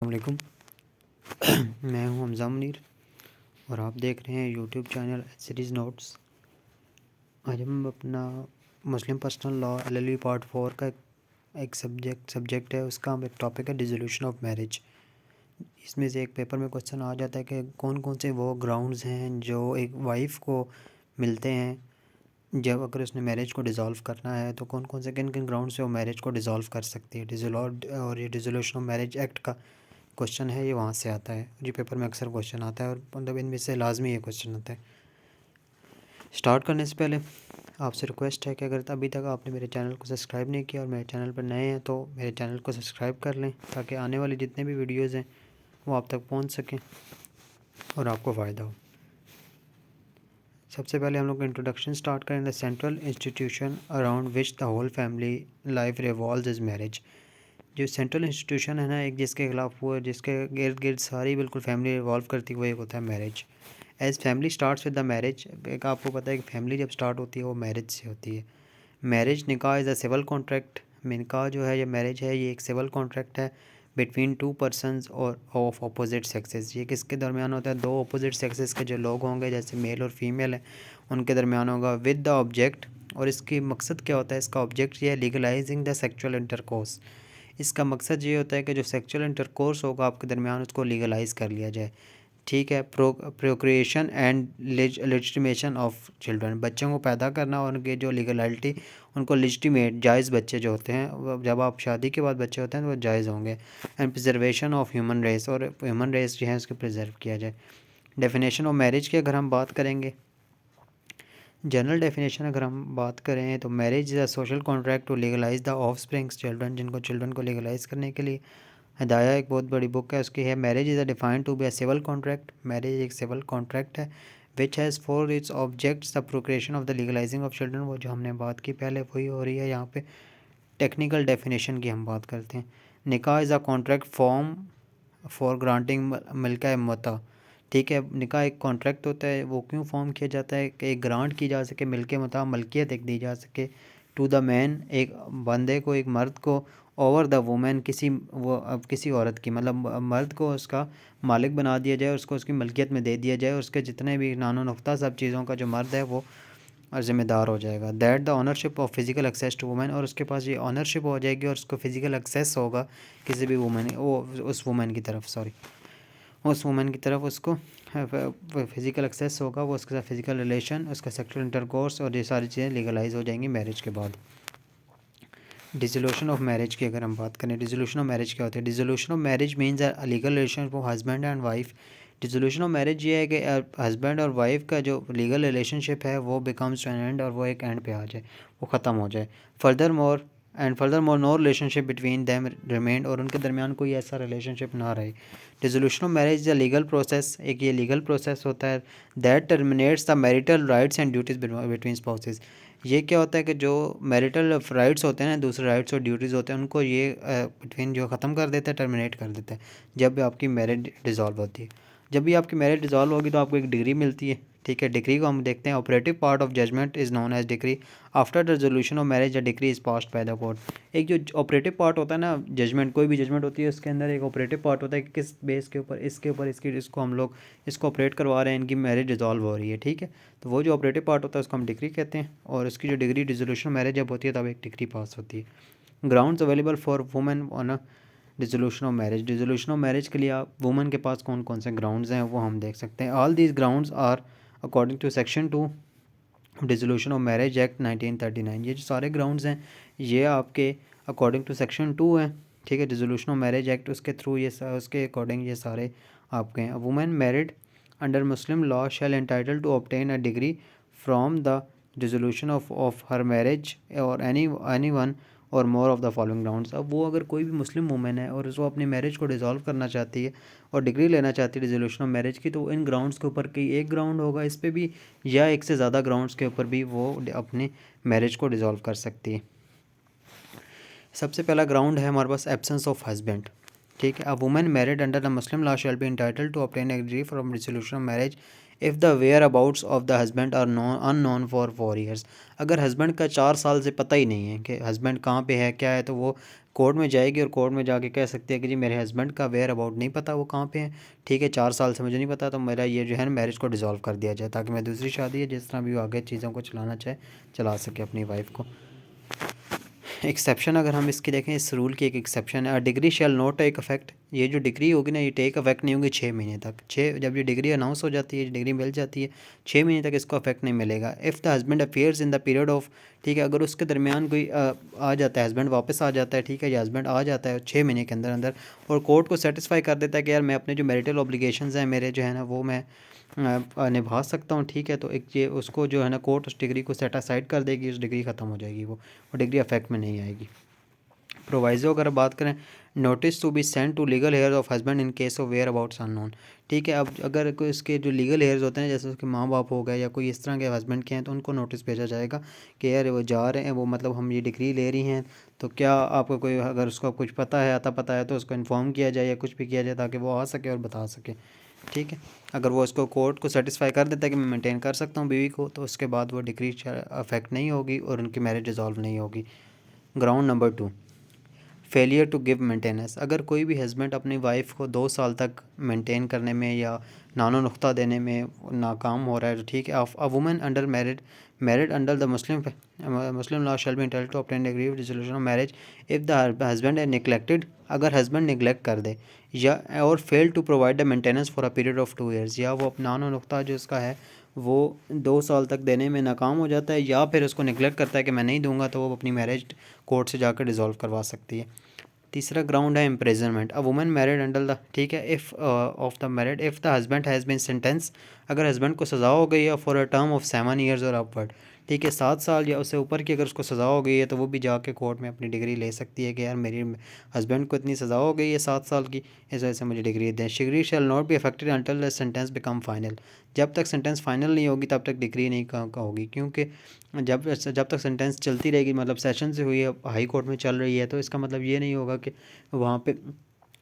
वालेकुम। मैं हूं हमज़ा मुनीर और आप देख रहे हैं यूट्यूब चैनल सीरीज़ नोट्स। आज हम अपना मुस्लिम पर्सनल लॉ एलएलबी पार्ट 4 का एक सब्जेक्ट है, उसका हम एक टॉपिक है डिसोल्यूशन ऑफ मैरिज। इसमें से एक पेपर में क्वेश्चन आ जाता है कि कौन कौन से वो ग्राउंड्स हैं जो एक वाइफ को मिलते हैं जब अगर उसने मैरिज को डिज़ोल्व करना है, तो कौन कौन से किन किन ग्राउंड से वो मैरिज को डिज़ोल्व कर सकती है। और ये डिसोल्यूशन ऑफ मैरिज एक्ट का क्वेश्चन है, ये वहाँ से आता है। ये पेपर में अक्सर क्वेश्चन आता है और मतलब इनमें से लाजमी ये क्वेश्चन आता है। स्टार्ट करने से पहले आपसे रिक्वेस्ट है कि अगर अभी तक आपने मेरे चैनल को सब्सक्राइब नहीं किया और मेरे चैनल पर नए हैं तो मेरे चैनल को सब्सक्राइब कर लें, ताकि आने वाली जितने भी वीडियोज़ हैं वो आप तक पहुँच सकें और आपको फ़ायदा हो। सबसे पहले हम लोग इंट्रोडक्शन स्टार्ट करें। The central institution around which the whole family life revolves is marriage. जो सेंट्रल इंस्टीट्यूशन है ना, एक जिसके खिलाफ वो जिसके गिर्द गिर्द सारी बिल्कुल फैमिली रिवॉल्व करती हुई एक होता है marriage. As family starts with the marriage, एक आपको पता है कि फैमिली जब स्टार्ट होती है वो मैरिज से होती है। मैरिज निकाह इज़ अ सिविल कॉन्ट्रैक्ट। निकाह जो है, ये मैरिज है, ये एक सिविल कॉन्ट्रैक्ट है बिटवीन टू पर्सनस और ऑफ अपोजिट सेक्सेस। ये किसके दरमियान होता है? दो अपोजिट सेक्सेस के जो लोग होंगे, जैसे मेल और फीमेल है, उनके दरमियान होगा विद द ऑब्जेक्ट। और इसकी मकसद क्या होता है? इसका ऑब्जेक्ट ये है लीगलाइजिंग द सेक्चुअल इंटरकोर्स। इसका मकसद ये होता है कि जो सेक्चुअल इंटरकोर्स होगा आपके दरमियान, उसको लीगलाइज़ कर लिया जाए। ठीक है। Procreation and legitimation of children, बच्चों को पैदा करना और उनके जो लीगलिटी, उनको लेजिटिमेट जायज़ बच्चे जो होते हैं, जब आप शादी के बाद बच्चे होते हैं तो वो जायज़ होंगे। And preservation of human race, और ह्यूमन रेस जो है उसको प्रिजर्व किया जाए। डेफिनेशन ऑफ मैरिज की अगर हम बात करेंगे, जनरल डेफिनेशन अगर हम बात करें तो marriage is a social contract to legalise the offsprings children, जिनको चिल्ड्रन को लीगलाइज करने के लिए। हदाया एक बहुत बड़ी बुक है, उसकी है marriage is a defined to be a civil contract. Marriage एक सिविल कॉन्ट्रैक्ट है which has for its objects the procreation of the legalising of children. वो जो हमने बात की पहले वही हो रही है यहाँ पे। टेक्निकल डेफिनेशन की हम बात करते हैं। Nikah is a contract form for granting मिल्का मता। ठीक है, निकाह एक कॉन्ट्रैक्ट होता है, वो क्यों फॉर्म किया जाता है कि एक ग्रांट की जा सके, मिल्के मता मलकियत एक दी जा सके टू द मैन, एक बंदे को, एक मर्द को, ओवर द वुमेन, किसी औरत की, मतलब मर्द को उसका मालिक बना दिया जाए, उसको उसकी मलकियत में दे दिया जाए, और उसके जितने भी नानो नुक्ता सब चीज़ों का जो मर्द है वो ज़िम्मेदार हो जाएगा। That the ownership of physical access to women, और उसके पास ये ऑनरशिप हो जाएगी और उसको फिज़िकल एक्सेस होगा किसी भी वुमेन, वो उस वुमेन की तरफ, सॉरी, उस वुमेन की तरफ उसको फिज़िकल एक्सेस होगा, वो उसके साथ फिज़िकल रिलेशन, उसका सेक्सुअल इंटरकोर्स, और ये सारी चीज़ें लीगलाइज हो जाएंगी मैरिज के बाद। डिसोल्यूशन ऑफ मैरिज की अगर हम बात करें, डिसोल्यूशन ऑफ मैरिज क्या होता है? Dissolution of marriage means a legal relation for husband and wife. Dissolution of marriage ये है कि हस्बैंड और वाइफ का जो लीगल रिलेशनशिप है वो बिकम्स टू एन एंड, और वो एक एंड पे आ जाए, वो ख़त्म हो जाए। Furthermore no relationship between them remained, और उनके दरमियान कोई ऐसा रिलेशनशिप ना रहे। Dissolution of marriage is a legal process, एक ये लीगल प्रोसेस होता है that terminates the marital rights and duties between spouses. ये क्या होता है कि जो मैरिटल राइट्स होते हैं ना, दूसरे राइट्स और ड्यूटीज़ होते हैं, उनको ये बिटवीन जो ख़त्म कर देता है, टर्मिनेट कर देता है जब भी आपकी मैरिज डिज़ोल्व होती है। जब भी आपकी मैरिज डिज़ोल्व होगी तो आपको एक डिग्री मिलती है। ठीक है, डिग्री को हम देखते हैं। Operative part of judgment is known as decree. After the resolution of marriage the decree is passed by the court. एक जो ऑपरेटिव पार्ट होता है ना, जजमेंट, कोई भी जजमेंट होती है उसके अंदर एक ऑपरेटिव पार्ट होता है कि किस बेस के ऊपर इसको हम लोग इसको ऑपरेट करवा रहे हैं, इनकी मैरिज डिज़ोल्व हो रही है। ठीक है, तो वो जो ऑपरेटिव पार्ट होता है उसको हम डिग्री कहते हैं, और इसकी जो डिग्री डिसोल्यूशन मैरिज जब होती है तब एक डिग्री पास होती है। Grounds available for women on a dissolution of marriage. Dissolution of marriage के लिए आप वुमेन के पास कौन कौन से ग्राउंड्स हैं वो हम देख सकते हैं। All these grounds are according to section 2 dissolution of marriage act 1939। ये जो सारे ग्राउंड्स हैं ये आपके अकॉर्डिंग टू सेक्शन 2 हैं। ठीक है, डिसोल्यूशन ऑफ मैरिज एक्ट, उसके थ्रू ये उसके अकॉर्डिंग ये सारे आपके हैं। Women married under Muslim law shall entitle to obtain a decree from the dissolution of her marriage or any one or more of the following grounds. अब वो अगर कोई भी मुस्लिम वुमेन है और वो अपनी मैरिज को डिज़ोल्व करना चाहती है और डिग्री लेना चाहती है डिसोल्यूशन ऑफ मैरिज की, तो इन ग्राउंड्स के ऊपर कई एक ग्राउंड होगा इस पर भी, या एक से ज़्यादा ग्राउंड्स के ऊपर भी वो अपनी मैरिज को डिज़ोल्व कर सकती है। सबसे पहला ग्राउंड है हमारे पास एब्सेंस ऑफ हस्बैंड। ठीक है, a women married under the Muslim law shall be entitled to obtain a degree from dissolution of marriage if the whereabouts of the husband are unknown for 4 years. अगर husband का 4 साल से पता ही नहीं है कि हस्बैंड कहाँ पे है क्या है, तो वो कोर्ट में जाएगी और कोर्ट में जाके कह सकती है कि जी मेरे हस्बैंड का वेयर अबाउट नहीं पता, वो कहाँ पे है, ठीक है, 4 साल से मुझे नहीं पता, तो मेरा ये जो है ना मैरिज को डिसॉल्व कर दिया जाए, ताकि मैं दूसरी शादी है जिस तरह भी वो आगे चीज़ों को चलाना चाहे चला सके अपनी वाइफ को। एक्सेप्शन अगर हम इसकी देखें, इस रूल की एक एक्सेप्शन है, decree shall not take effect. ये जो डिग्री होगी ना, ये टेक अफेक्ट नहीं होगी 6 महीने तक। जब ये डिग्री अनाउंस हो जाती है, डिग्री मिल जाती है, 6 महीने तक इसको अफेक्ट नहीं मिलेगा। If the husband affairs in the period of, ठीक है, अगर उसके दरमियान कोई आ जाता है, हस्बैंड वापस आ जाता है, ठीक है, या हस्बैंड आ जाता है 6 महीने के अंदर अंदर और कोर्ट को सेटिस्फाई कर देता है कि यार मैं अपने जो मैरिटल ऑब्लिगेशंस हैं मेरे जो है ना वो मैं निभा सकता हूँ, ठीक है, तो एक ये उसको जो है ना कोर्ट उस डिग्री को सेट असाइड कर देगी, उस डिग्री ख़त्म हो जाएगी, वो डिग्री अफेक्ट में नहीं आएगी। प्रोवाइजो अगर बात करें, notice to be send to legal heirs of husband in case of whereabouts unknown, ठीक है। अब अगर कोई इसके जो लीगल हेयर्स होते हैं, जैसे उसके माँ बाप हो गए या कोई इस तरह के हस्बैंड के हैं, तो उनको नोटिस भेजा जाएगा कि यार वो जा रहे हैं, वो मतलब हम ये डिग्री ले रही हैं, तो क्या आपको कोई, अगर उसको कुछ पता है, आता पता है, तो उसको इन्फॉर्म किया जाए या कुछ भी किया जाए ताकि वो आ सके और बता सके, ठीक है। अगर वो उसको कोर्ट को सेटिस्फाई कर देता है कि मैं मेंटेन कर सकता हूँ बीवी को, तो उसके बाद वो डिग्री अफेक्ट नहीं होगी और उनकी मैरिज डिसॉल्व नहीं होगी। Ground number 2, failure to give maintenance. अगर कोई भी हस्बैंड अपनी वाइफ को 2 साल तक मेंटेन करने में या नानो नुख्ता देने में नाकाम हो रहा है, तो ठीक है। A woman under married under the Muslim law shall be entitled to obtain a decree dissolution of marriage if the husband है निगलेक्टेड। अगर हस्बैंड निगलेक्ट कर दे या or fail to provide the maintenance for a period of 2 years, या वो अपना नानो नुख्ता जो उसका है वो 2 साल तक देने में नाकाम हो जाता है, या फिर उसको निगलेक्ट करता है कि मैं नहीं दूंगा, तो वो अपनी मैरिज कोर्ट से जाकर डिसॉल्व करवा सकती है। तीसरा ग्राउंड है imprisonment. A woman married under the, ठीक है, if of the married if the husband has been sentence. अगर हस्बैंड को सज़ा हो गई है for a term of 7 years or upward, ठीक है, 7 साल या उससे ऊपर की अगर उसको सज़ा हो गई है, तो वो भी जाके कोर्ट में अपनी डिग्री ले सकती है कि यार मेरी हस्बैंड को इतनी सज़ा हो गई है 7 साल की, इस वजह से मुझे डिग्री दें। Degree shall not be affected until the sentence become final. जब तक सेंटेंस फाइनल नहीं होगी तब तक डिग्री नहीं होगी, क्योंकि जब तक सेंटेंस चलती रहेगी, मतलब सेशन से हुई है, हाई कोर्ट में चल रही है, तो इसका मतलब ये नहीं होगा कि वहाँ पे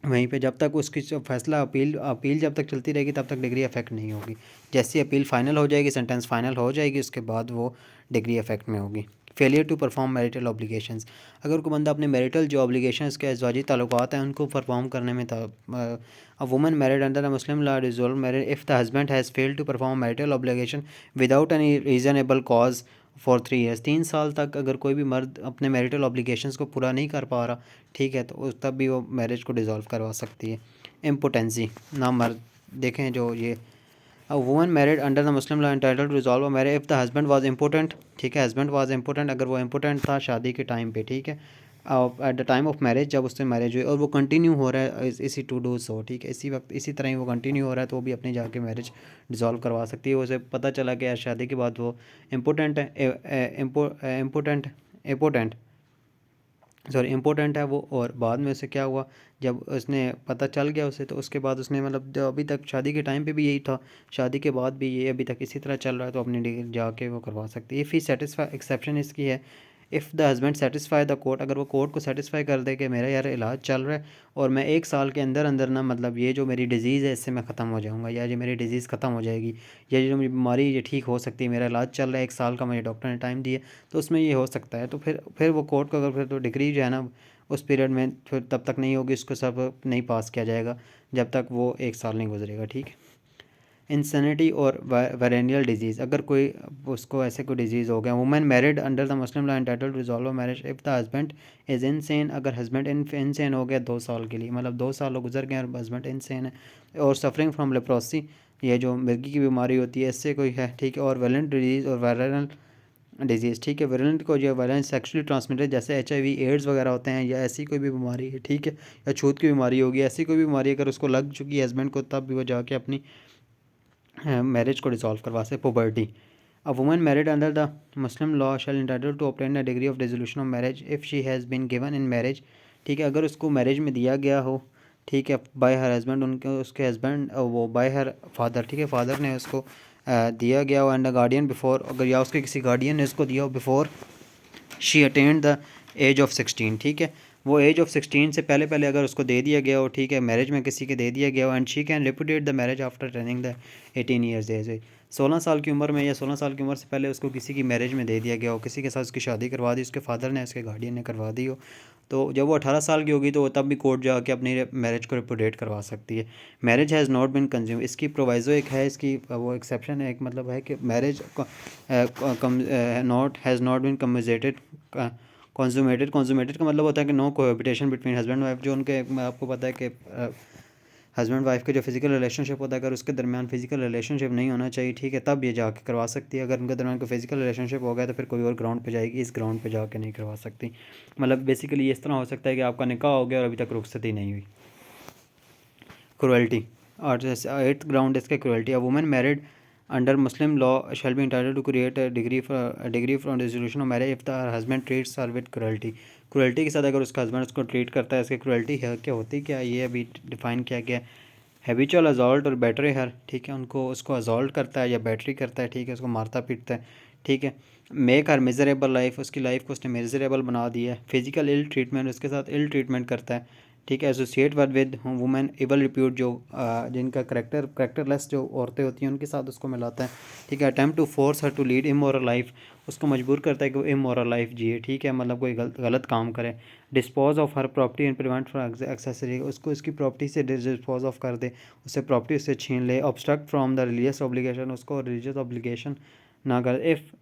वहीं पे जब तक उसकी जो फैसला अपील जब तक चलती रहेगी तब तक डिग्री अफेक्ट नहीं होगी। जैसी अपील फ़ाइनल हो जाएगी, सेंटेंस फाइनल हो जाएगी, उसके बाद वो डिग्री अफेक्ट में होगी। Failure to perform marital obligations. अगर कोई बंदा अपने मैरिटल जो ऑब्लिगेशंस के अज़वाजी ताल्लुकात हैं उनको परफॉर्म करने में a woman married under the Muslim law dissolve marriage if the husband has failed to perform marital obligation without any reasonable cause for 3 years. 3 साल तक अगर कोई भी मर्द अपने मैरिटल ऑब्लिगेशंस को पूरा नहीं कर पा रहा, ठीक है, तो तब भी वो मैरिज को डिसॉल्व करवा सकती है। इम्पोटेंसी, ना मर्द देखें जो ये a woman married under the Muslim law entitled to resolve a marriage if the husband was important, ठीक है, हस्बैंड वाज इम्पोर्टेंट, अगर वो इम्पोर्टेंट था शादी के टाइम पे, ठीक है, at the time of marriage, जब उससे मैरिज हुई और वो कंटिन्यू हो रहा है इसी टू डू सो, ठीक है, इसी वक्त इसी तरह ही वो कंटिन्यू हो रहा है, तो वो भी अपनी जाके मैरिज डिसॉल्व करवा सकती है। उसे पता चला कि यार शादी के बाद वो इम्पोर्टेंट है, इम्पोर्टेंट इम्पोर्टेंट सॉरी इम्पोर्टेंट है वो, और बाद में उसे क्या हुआ, जब उसने पता चल गया उसे, तो उसके बाद उसने मतलब जो अभी तक शादी के टाइम पे भी यही था, शादी के बाद भी ये अभी तक इसी तरह चल रहा है, तो अपनी डिग्री जाके वो करवा सकती है। इफ़ ही सेटिस्फाई, एक्सेप्शन इसकी है, if the husband satisfy the court, अगर वो कोर्ट को सेटिस्फाई कर दे कि मेरा यार इलाज चल रहा है और मैं 1 साल के अंदर अंदर ना, मतलब ये जो मेरी डिज़ीज़ है इससे मैं ख़त्म हो जाऊँगा, या ये मेरी डिज़ीज़ ख़त्म हो जाएगी, या जो मेरी बीमारी ये ठीक हो सकती है, मेरा इलाज चल रहा है, 1 साल का मुझे डॉक्टर ने टाइम दिया, तो उसमें ये हो सकता है, तो फिर वो कोर्ट को अगर फिर तो डिग्री जो है ना उस पीरियड में फिर तब तक नहीं होगी, उसको सब नहीं पास किया जाएगा जब तक वो 1 साल नहीं गुजरेगा, ठीक है। इंसैनिटी और वेरेनियल डिजीज़, अगर कोई उसको ऐसे कोई डिजीज़ हो गया। Women married under the Muslim law entitled to resolve marriage if the husband is insane, अगर हस्बैंड इनसेन हो गया 2 साल के लिए, मतलब 2 साल गुजर गए और हस्बैंड इनसेन है, और सफरिंग फ्रॉम लेप्रोसी, ये जो मिर्गी की बीमारी होती है इससे कोई है, ठीक है, और वेलेंट डिजीज़ और वायरल डिजीज़, ठीक है, वेरेंट को जो वायरल सेक्सुअली ट्रांसमिटेड जैसे HIV एड्स वगैरह होते हैं, या ऐसी कोई भी बीमारी है, ठीक है, या छूत की बीमारी होगी, ऐसी कोई भी बीमारी अगर उसको लग चुकी है हस्बैंड को, तब भी वो जाके अपनी मैरिज को डिसॉल्व करवा से। Puberty, a woman married under the Muslim law shall entitled to obtain a decree of dissolution of marriage if she has been given in marriage, ठीक है, अगर उसको मैरिज में दिया गया हो, ठीक है, बाय हर हस्बैंड, उनके उसके हस्बैंड वो बाय हर फादर, ठीक है, फादर ने उसको दिया गया हो, एंड गार्डियन बिफोर, अगर या उसके किसी गार्डियन ने उसको दिया हो before she attend the age of 16, ठीक है, वो एज ऑफ 16 से पहले पहले अगर उसको दे दिया गया हो, ठीक है, मैरिज में किसी के दे दिया गया हो, and she can repudiate the marriage after turning the 18 years age. 16 साल की उम्र में या 16 साल की उम्र से पहले उसको किसी की मैरिज में दे दिया गया हो, किसी के साथ उसकी शादी करवा दी, उसके फादर ने, उसके गार्डियन ने करवा दी हो, तो जब वो 18 साल की होगी तो वो तब भी कोर्ट जाके अपनी मैरिज को रिपुडिएट करवा सकती है। Marriage has not bin consume, इसकी प्रोवाइज़ो एक है, इसकी वो एक्सेप्शन है, एक मतलब है कि marriage not has not been consummated consummated. Consummated का मतलब होता है कि no cohabitation between husband wife, जो उनके आपको पता है कि हस्बैंड वाइफ के जो फिजिकल रिलेशनशिप होता है, अगर उसके दरमियान फिजिकल रिलेशनशिप नहीं होना चाहिए, ठीक है, तब ये जाके करवा सकती है। अगर उनके दरमियान कोई फिजिकल रिलेशनशिप हो गया तो फिर कोई और ग्राउंड पे जाएगी, इस ग्राउंड पे जाके नहीं करवा सकती। मतलब बेसिकली इस तरह हो सकता है कि आपका निकाह हो गया और अभी तक रुखसती नहीं हुई। क्रुएल्टी, और जैसे 8th ग्राउंड इसका cruelty, a women married under Muslim law shall be entitled to create a decree from resolution of marriage if the husband treats her with cruelty. Cruelty के साथ अगर उसका हस्बैंड उसको ट्रीट करता है, इसकी क्रुएल्टी है क्या होती क्या, ये अभी डिफाइन किया गया। हैबिचुअल अजॉल्ट और बैटरी हर, ठीक है, उनको उसको अजॉल्ट करता है या बैटरी करता है, ठीक है, उसको मारता पीटता है, ठीक है। मेक हर मिजरेबल लाइफ, उसकी लाइफ को उसने मिजरेबल बना दिया है। फिजिकल इल ट्रीटमेंट, उसके साथ इल ट्रीटमेंट करता है, ठीक है। Associate with women evil repute, जो जिनका करेक्टरलेस जो औरतें होती हैं उनके साथ उसको मिलाता है, ठीक है। Attempt to force her to lead immoral life, उसको मजबूर करता है कि वो इमोरल लाइफ जिए, ठीक है, मतलब कोई गलत काम करे। Dispose of her property and prevent from accessory, उसको इसकी प्रॉपर्टी से डिस्पोज ऑफ कर दे, उससे प्रॉपर्टी उससे छीन ले। Obstruct from the religious obligation, उसको रिलीजियस ऑब्लिगेशन ना कर। If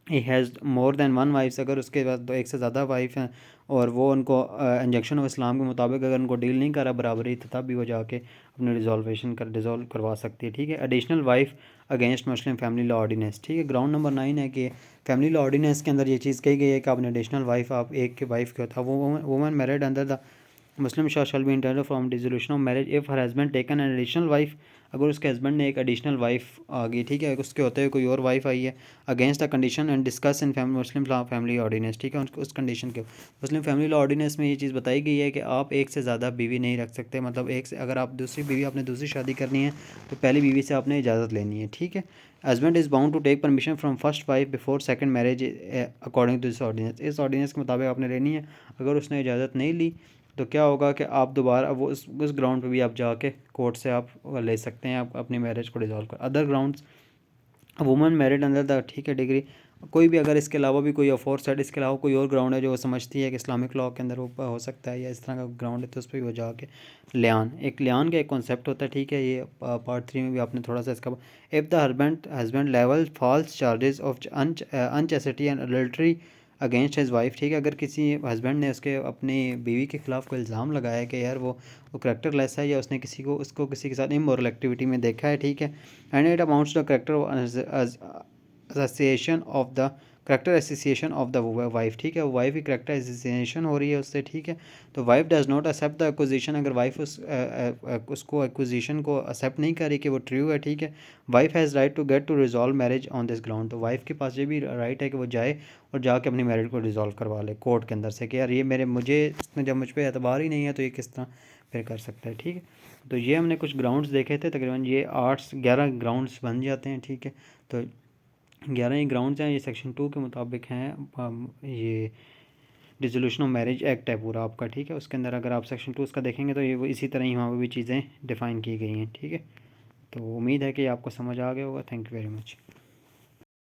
he has more than one wifes, अगर उसके पास दो एक से ज़्यादा वाइफ हैं और वो उनको इंजेक्शन ऑफ इस्लाम के मुताबिक अगर उनको डील नहीं करा बराबरी, तो तब भी वो जाके अपने डिज़ोल्व करवा सकती है, ठीक है। Additional wife against Muslim family law ordinance, ठीक है। ग्राउंड नंबर 9 है कि फैमिली लॉ ऑर्डिनेंस के अंदर ये चीज़ कही गई है कि आपने एडिशनल वाइफ, आप एक के वाइफ के था, वो woman married under the Muslim Shaw shell be entitled from dissolution of marriage if her husband taken an additional wife, अगर उसके हस्बैंड ने एक एडिशनल वाइफ आ गई, ठीक है, उसके होते हुए कोई और वाइफ आई है, against the condition and discuss in Muslim law family ordinance, ठीक है, उस कंडीशन के मुस्लिम फैमिली लॉ ऑर्डिनेंस में ये चीज़ बताई गई है कि आप एक से ज़्यादा बीवी नहीं रख सकते। मतलब एक से अगर आप दूसरी बीवी, आपने दूसरी शादी करनी है तो पहली बीवी से आपने इजाज़त लेनी है, ठीक है। Husband is bound to take permission from first wife before second marriage according to this ordinance, इस ऑर्डिनेंस के मुताबिक आपने लेनी है। अगर उसने इजाज़त नहीं ली तो क्या होगा कि आप दोबारा वो उस ग्राउंड पे भी आप जाके कोर्ट से आप ले सकते हैं, आप अपनी मैरिज को डिसॉल्व कर। Other grounds, women married under the, ठीक है, डिग्री, कोई भी अगर इसके अलावा भी कोई अफोर साइड, इसके अलावा कोई और ग्राउंड है जो वो समझती है कि इस्लामिक लॉ के अंदर वो हो सकता है या इस तरह का ग्राउंड है, तो उस पर भी वो जाके लियान, एक लियान का एक कॉन्सेप्ट होता है, ठीक है, ये पार्ट 3 में भी आपने थोड़ा सा इसका। If the husband level false charges of unchastity and adultery against his wife, ठीक है, अगर किसी हस्बैंड ने उसके अपनी बीवी के खिलाफ कोई इल्ज़ाम लगाया है कि यार वो करेक्टर लेस है या उसने उसको किसी के साथ इमोरल एक्टिविटी में देखा है, ठीक है, and it amounts to character association of the character association of the wife, ठीक है, वो वाइफ की करेक्टर एसोसिएशन हो रही है उससे, ठीक है। तो wife does not accept the acquisition, अगर वाइफ उसको एक्विजिशन को एक्सेप्ट नहीं करी कि वो ट्रू है, ठीक है। Wife has right to get to resolve marriage on this ground, तो वाइफ के पास ये भी राइट है कि वो जाए और जाके अपनी मैरिज को रिजॉल्व करवा ले कोर्ट के अंदर से कि यार ये इसने जब मुझ पर एतबार ही नहीं है तो ये किस तरह फिर कर सकता है, ठीक है। तो ये हमने कुछ ग्राउंड्स देखे थे, तकरीबन ये 11 ग्राउंड्स बन जाते हैं, ठीक है। तो 11 ही ग्राउंड्स हैं, ये सेक्शन 2 के मुताबिक हैं। ये डिसोल्यूशन ऑफ मैरिज एक्ट है पूरा आपका, ठीक है। उसके अंदर अगर आप सेक्शन 2 उसका देखेंगे तो ये इसी तरह ही वहाँ पर भी चीज़ें डिफ़ाइन की गई हैं, ठीक है। तो उम्मीद है कि आपको समझ आ गया होगा। Thank you very much.